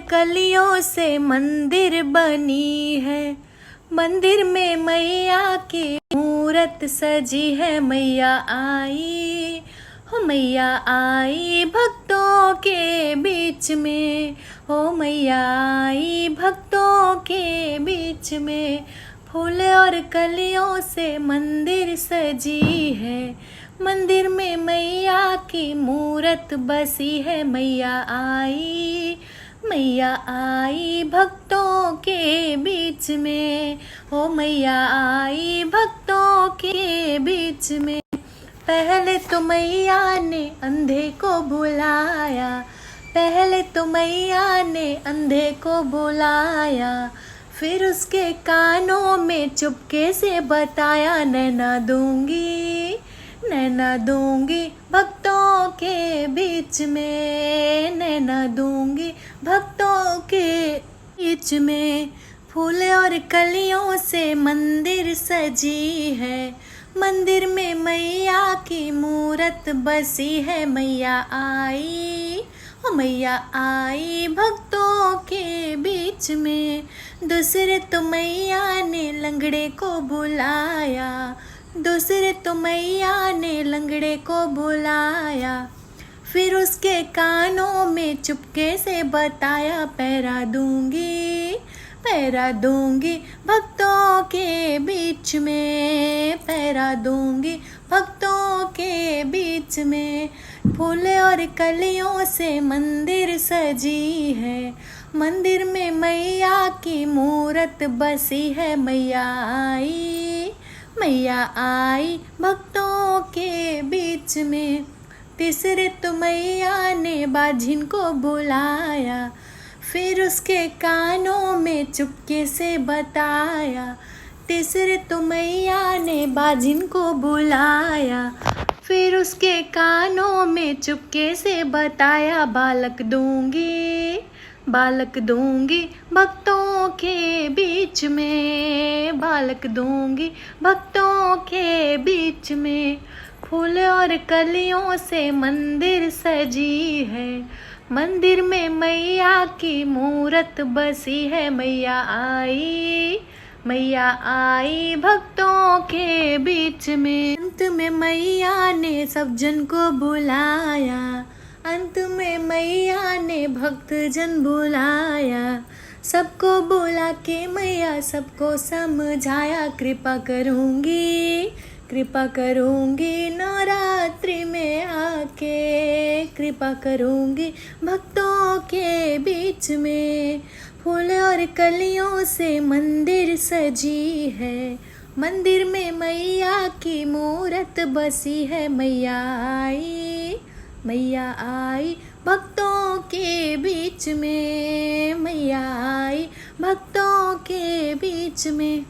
कलियों से मंदिर बनी है। मंदिर में मैया की मूरत सजी है। मैया आई हो, मैया आई भक्तों के बीच में। हो मैया आई भक्तों के बीच में। फूल और कलियों से मंदिर सजी है। मंदिर में मैया की मूरत बसी है। मैया आई, मैया आई भक्तों के बीच में। हो मैया आई भक्तों के बीच में। पहले तो मैया ने अंधे को बुलाया। पहले तो मैया ने अंधे को बुलाया। फिर उसके कानों में चुपके से बताया, नैना दूंगी, नैना दूंगी भक्तों के बीच में। नैना दूंगी भक्तों के बीच में। फूल और कलियों से मंदिर सजी है। मंदिर में मैया की मूरत बसी है। मैया आई हो, मैया आई भक्तों के बीच में। दूसरे तो मैया ने लंगड़े को बुलाया। दूसरे तो मैया ने लंगड़े को बुलाया। फिर उसके कानों में चुपके से बताया, पैरा दूंगी, पैरा दूंगी भक्तों के बीच में। पैरा दूंगी भक्तों के बीच में। फूल और कलियों से मंदिर सजी है। मंदिर में मैया की मूरत बसी है। मैया आई, मैया आई भक्तों के बीच में। तीसरे तो मैया ने बाझिन को बुलाया। फिर उसके कानों में चुपके से बताया। तीसरे तो मैया ने बाझिन को बुलाया। फिर उसके कानों में चुपके से बताया, बालक दूंगी, बालक दूंगी भक्तों के बीच में। बालक दूंगी भक्तों के बीच में। फूल और कलियों से मंदिर सजी है। मंदिर में मैया की मूरत बसी है। मैया आई, मैया आई भक्तों के बीच में। अंत में मैया ने सब जन को बुलाया। अंत में मैया ने भक्त जन बुलाया। सबको बुला के मैया सबको समझाया, कृपा करूंगी, कृपा करूंगी नवरात्रि में आके। कृपा करूंगी भक्तों के बीच में। फूल और कलियों से मंदिर सजी है। मंदिर में मैया की मूरत बसी है। मैया आई, मैया आई भक्तों के बीच में। मैया आई भक्तों के बीच में।